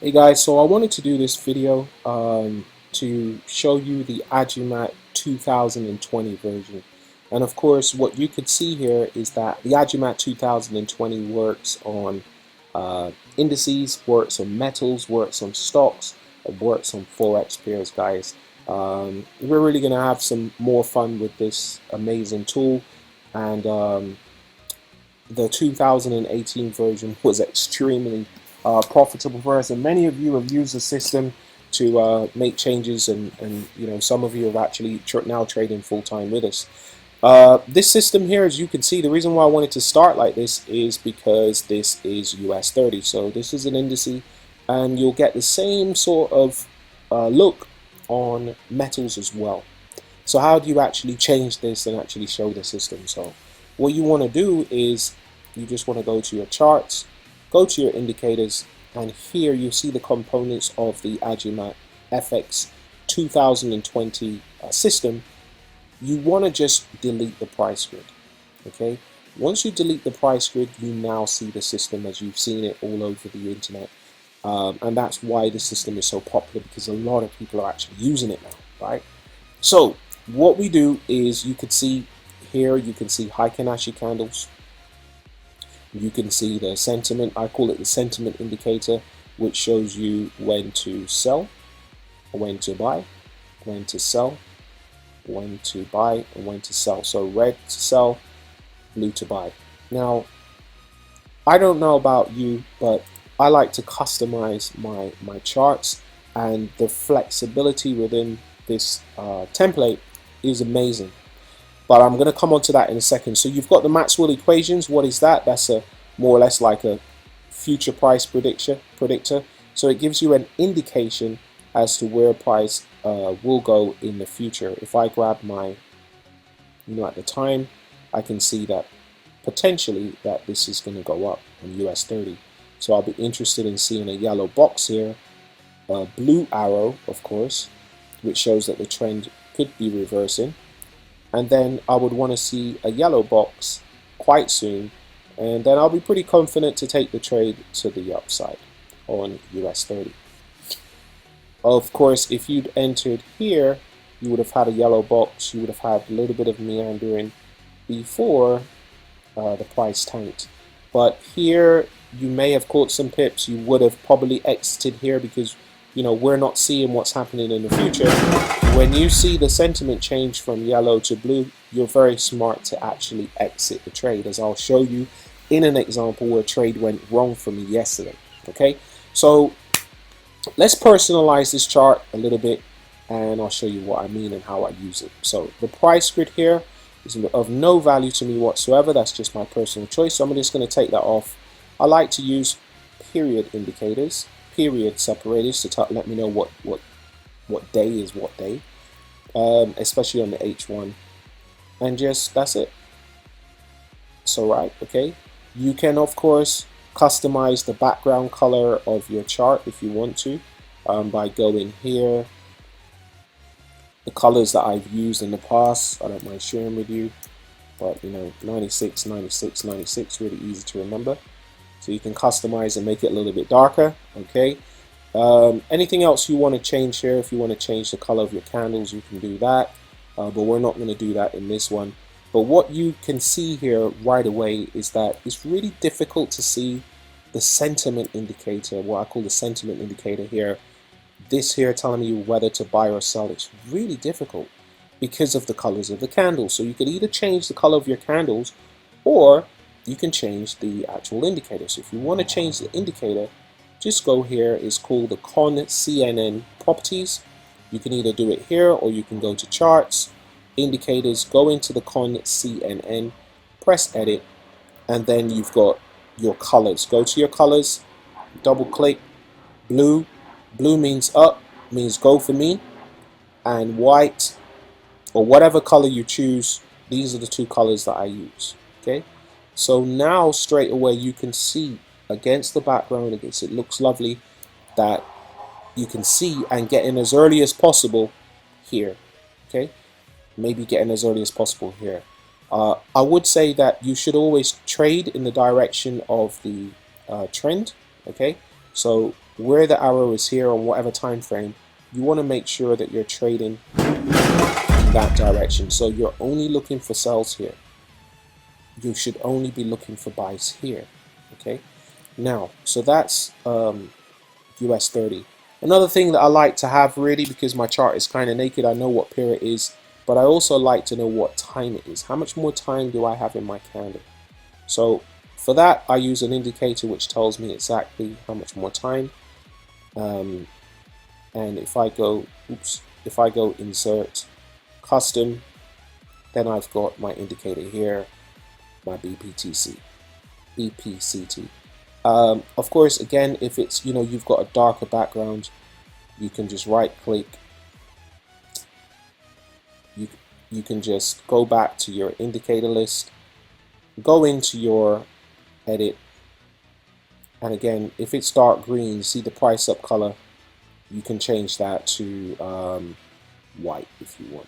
Hey guys, so I wanted to do this video to show you the Agimat 2020 version. And of course, what you could see here is that the Agimat 2020 works on indices, works on metals, works on stocks, and works on Forex pairs, guys. We're really going to have some more fun with this amazing tool. And the 2018 version was extremely profitable for us, and many of you have used the system to make changes, and you know, some of you have actually now trading full-time with us. This system here, as you can see, the reason why I wanted to start like this is because this is US 30, so this is an indice, and you'll get the same sort of look on metals as well. So how do you actually change this and actually show the system? So what you want to do is you just want to go to your charts, go to your indicators, and here you see the components of the Agimat Fx 2020 system. You want to just delete the price grid. Okay, once you delete the price grid, you now see the system as you've seen it all over the internet, and that's why the system is so popular, because a lot of people are actually using it now, right? So what we do is, you could see here, you can see high Kanashi candles. You can see the sentiment, I call it the sentiment indicator, which shows you when to sell, when to buy, when to sell, when to buy, and when to sell. So red to sell, blue to buy. Now, I don't know about you, but I like to customize my charts, and the flexibility within this template is amazing. But I'm going to come on to that in a second. So you've got the Maxwell equations. What is that? That's a more or less like a future price predictor. So it gives you an indication as to where price will go in the future. If I grab my, at the time, I can see that potentially that this is going to go up on US 30. So I'll be interested in seeing a yellow box here, a blue arrow, of course, which shows that the trend could be reversing. And then I would want to see a yellow box quite soon, and then I'll be pretty confident to take the trade to the upside on US 30. Of course, if you'd entered here, you would have had a yellow box, you would have had a little bit of meandering before the price tanked. But here you may have caught some pips. You would have probably exited here because, we're not seeing what's happening in the future. When you see the sentiment change from yellow to blue, you're very smart to actually exit the trade, as I'll show you in an example where trade went wrong for me yesterday. Okay, so let's personalize this chart a little bit, and I'll show you what I mean and how I use it. So the price grid here is of no value to me whatsoever. That's just my personal choice, so I'm just going to take that off. I like to use period indicators, period separators, to let me know what day is what day, especially on the H1, and just that's it. So right, okay, you can of course customize the background color of your chart if you want to, by going here. The colors that I've used in the past, I don't mind sharing with you, but 96, 96, 96, really easy to remember. So you can customize and make it a little bit darker. Okay. Anything else you want to change here? If you want to change the color of your candles, you can do that, but we're not going to do that in this one. But what you can see here right away is that it's really difficult to see the sentiment indicator, what I call the sentiment indicator here. This here telling you whether to buy or sell. It's really difficult because of the colors of the candles. So you could either change the color of your candles, or you can change the actual indicator. So if you want to change the indicator, just go here. It's called the CNN properties. You can either do it here, or you can go to charts, indicators, go into the CNN, press edit, and then you've got your colors. Go to your colors, double click. Blue means up, means go for me, and white, or whatever color you choose, these are the two colors that I use. Okay, so now straight away you can see against the background, it looks lovely, that you can see and get in as early as possible here. Okay, maybe getting as early as possible here. I would say that you should always trade in the direction of the trend. Okay, so where the arrow is here on whatever time frame, you want to make sure that you're trading in that direction. So you're only looking for sells here. You should only be looking for buys here. Okay, now, so that's US 30. Another thing that I like to have, really, because my chart is kind of naked, I know what pair it is, but I also like to know what time it is. How much more time do I have in my candle? So for that, I use an indicator which tells me exactly how much more time. And if I go, if I go insert custom, then I've got my indicator here, my BPCT. Of course, again, if it's, you've got a darker background, you can just right click. You can just go back to your indicator list, go into your edit, and again, if it's dark green, see the price up color, you can change that to white if you want.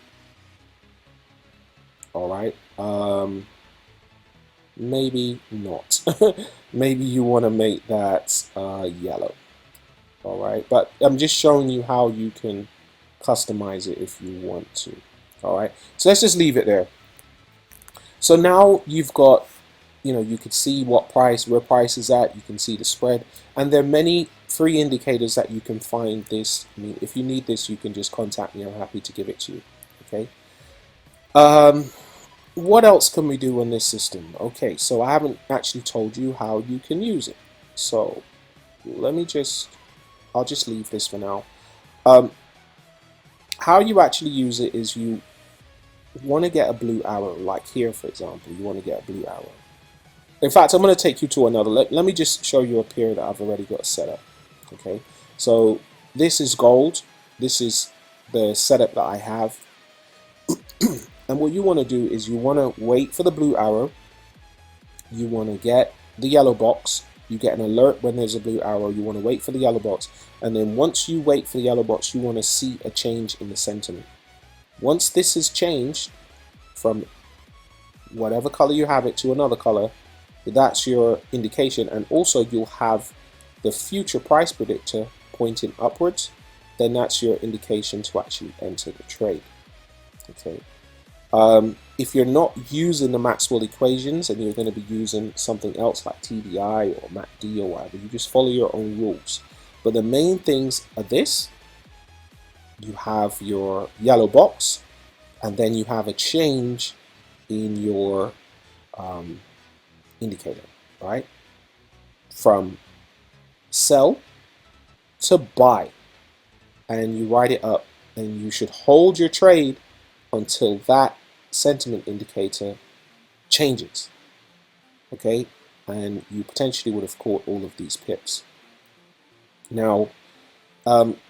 All right. Maybe not. Maybe you want to make that yellow. All right, but I'm just showing you how you can customize it if you want to. All right, so let's just leave it there. So now you've got, you can see what price, where price is at. You can see the spread, and there are many free indicators that you can find this. I mean, if you need this, you can just contact me. I'm happy to give it to you. Okay. What else can we do on this system? Okay, so I haven't actually told you how you can use it. So I'll just leave this for now. How you actually use it is you want to get a blue arrow, like here, for example. You want to get a blue arrow. In fact, I'm going to take you to another. Let me just show you a pair that I've already got set up. Okay, so this is gold. This is the setup that I have. And what you want to do is you want to wait for the blue arrow. You want to get the yellow box. You get an alert when there's a blue arrow. You want to wait for the yellow box. And then once you wait for the yellow box, you want to see a change in the sentiment. Once this is changed from whatever color you have it to another color, that's your indication. And also you'll have the future price predictor pointing upwards. Then that's your indication to actually enter the trade. Okay. If you're not using the Maxwell equations and you're going to be using something else like TDI or MACD or whatever, you just follow your own rules. But the main things are this: you have your yellow box, and then you have a change in your indicator, right? From sell to buy, and you write it up, and you should hold your trade until that sentiment indicator changes. Okay, and you potentially would have caught all of these pips. Now,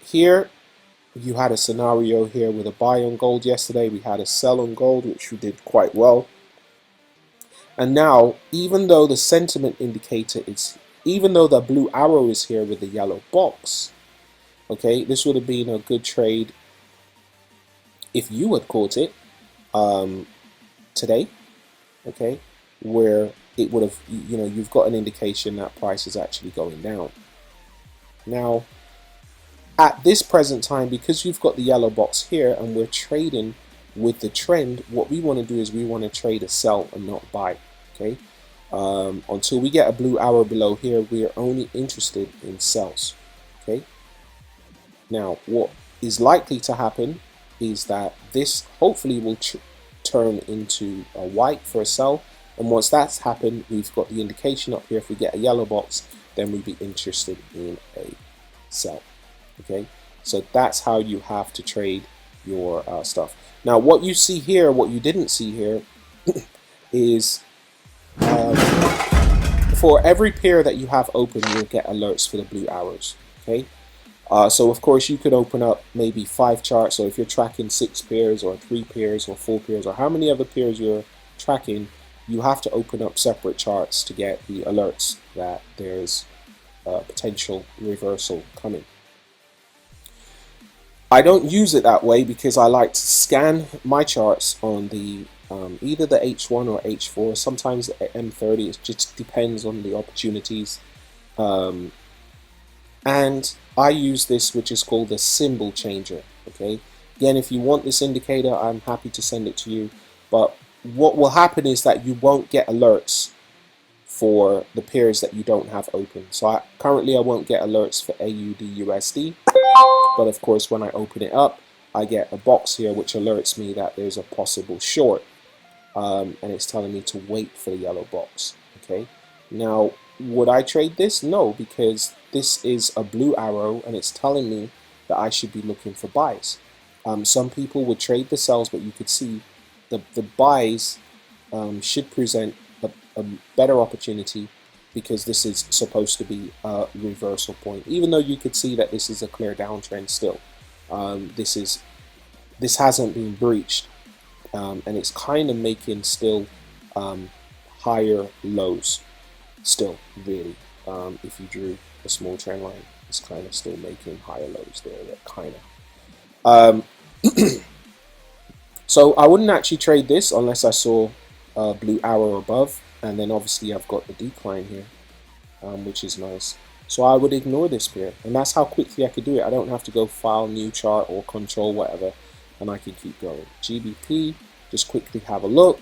here you had a scenario here with a buy on gold yesterday. We had a sell on gold, which we did quite well. And now, even though the sentiment indicator even though the blue arrow is here with the yellow box, okay, this would have been a good trade if you had caught it today, okay, where it would have, you've got an indication that price is actually going down. Now, at this present time, because you've got the yellow box here and we're trading with the trend, what we want to do is we want to trade a sell and not buy. Okay, until we get a blue arrow below here, we are only interested in sells. Okay, now what is likely to happen is that this hopefully will turn into a white for a sell, and once that's happened, we've got the indication up here. If we get a yellow box, then we'd be interested in a sell. Okay, so that's how you have to trade your stuff. Now, what you see here, what you didn't see here, is for every pair that you have open, you'll get alerts for the blue arrows. Okay, so of course you could open up maybe 5 charts. So if you're tracking 6 pairs or 3 pairs or 4 pairs or how many other pairs you're tracking, you have to open up separate charts to get the alerts that there's a potential reversal coming. I don't use it that way because I like to scan my charts on the either the H1 or H4, sometimes the M30. It just depends on the opportunities. And and I use this, which is called the symbol changer. Okay, again, if you want this indicator, I'm happy to send it to you, but what will happen is that you won't get alerts for the pairs that you don't have open. So currently I won't get alerts for AUD USD, but of course when I open it up, I get a box here which alerts me that there's a possible short, and it's telling me to wait for the yellow box. Okay, now would I trade this? No, because this is a blue arrow and it's telling me that I should be looking for buys. Some people would trade the sells, but you could see the buys should present a better opportunity, because this is supposed to be a reversal point, even though you could see that this is a clear downtrend still. This hasn't been breached, and it's kind of making still higher lows still, really. If you drew a small trend line, it's kind of still making higher lows there, that kind of. So I wouldn't actually trade this unless I saw a blue arrow above, and then obviously I've got the decline here, which is nice. So I would ignore this pair, and that's how quickly I could do it. I don't have to go file new chart or control whatever, and I can keep going. GBP, just quickly have a look.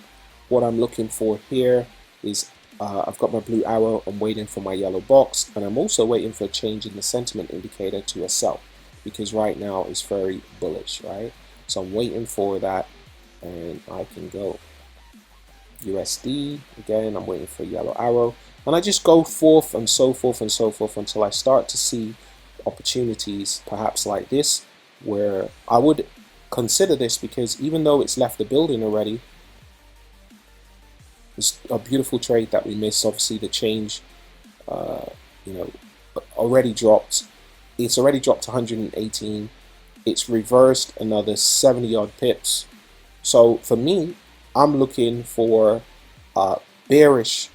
What I'm looking for here is I've got my blue arrow, I'm waiting for my yellow box, and I'm also waiting for a change in the sentiment indicator to a sell, because right now it's very bullish, right? So I'm waiting for that, and I can go USD again. I'm waiting for a yellow arrow, and I just go forth and so forth and so forth until I start to see opportunities, perhaps like this, where I would consider this, because even though it's left the building already, it's a beautiful trade that we missed. Obviously the change already dropped. It's already dropped 118. It's reversed another 70 odd pips. So for me, I'm looking for bearish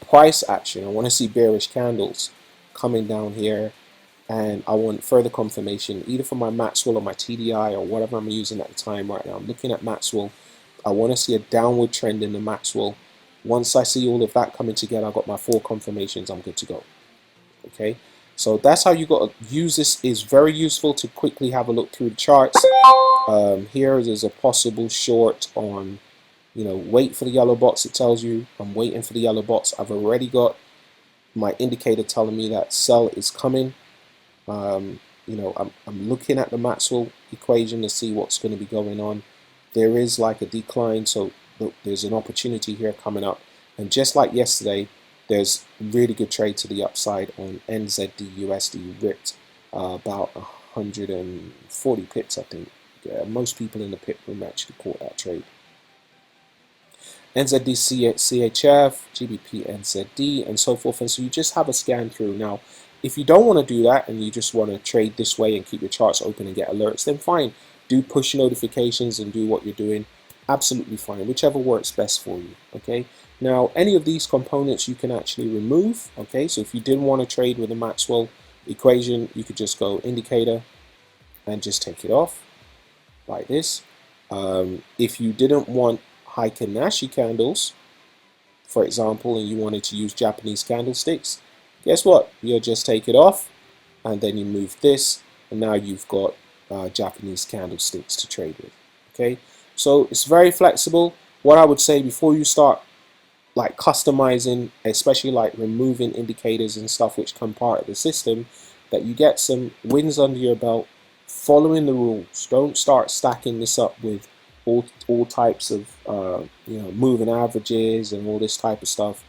price action. I want to see bearish candles coming down here, and I want further confirmation either from my Maxwell or my TDI or whatever I'm using at the time. Right now I'm looking at Maxwell. I want to see a downward trend in the Maxwell. Once I see all of that coming together, I've got my 4 confirmations, I'm good to go. Okay, so that's how you got to use this. Is very useful to quickly have a look through the charts. Here is a possible short on, wait for the yellow box. It tells you I'm waiting for the yellow box. I've already got my indicator telling me that sell is coming. I'm looking at the Maxwell equation to see what's going to be going on. There is like a decline, so look, there's an opportunity here coming up. And just like yesterday, there's really good trade to the upside on NZD USD. Ripped about 140 pips, I think. Yeah, most people in the pit room actually caught that trade. NZD CHF, GBP NZD, and so forth. And so you just have a scan through. Now, if you don't want to do that and you just want to trade this way and keep your charts open and get alerts, then fine. Do push notifications and do what you're doing. Absolutely fine. Whichever works best for you. Okay. Now, any of these components you can actually remove. Okay. So if you didn't want to trade with the Maxwell equation, you could just go indicator and just take it off like this. If you didn't want Heiken Nashi candles, for example, and you wanted to use Japanese candlesticks, guess what? You'll just take it off, and then you move this, and now you've got Japanese candlesticks to trade with. Okay, so it's very flexible. What I would say before you start like customizing, especially like removing indicators and stuff which come part of the system, that you get some wins under your belt, following the rules. Don't start stacking this up with all types of moving averages and all this type of stuff,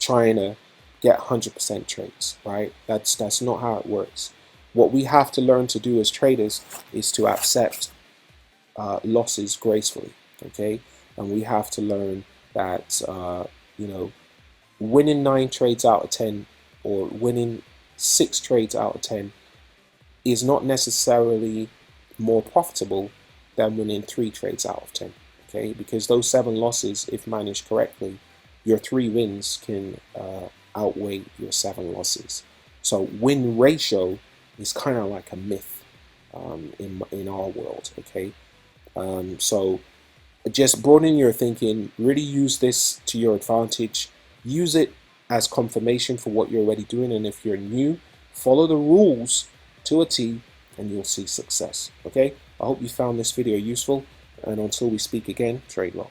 trying to get 100% trades, right? That's not how it works. What we have to learn to do as traders is to accept losses gracefully, okay? And we have to learn that winning 9 trades out of 10 or winning 6 trades out of 10 is not necessarily more profitable than winning 3 trades out of 10, okay? Because those 7 losses, if managed correctly, your 3 wins can outweigh your 7 losses. So win ratio is kind of like a myth in our world, okay? So just broaden your thinking, really use this to your advantage, use it as confirmation for what you're already doing, and if you're new, follow the rules to a T, and you'll see success. Okay, I hope you found this video useful, and until we speak again, trade well.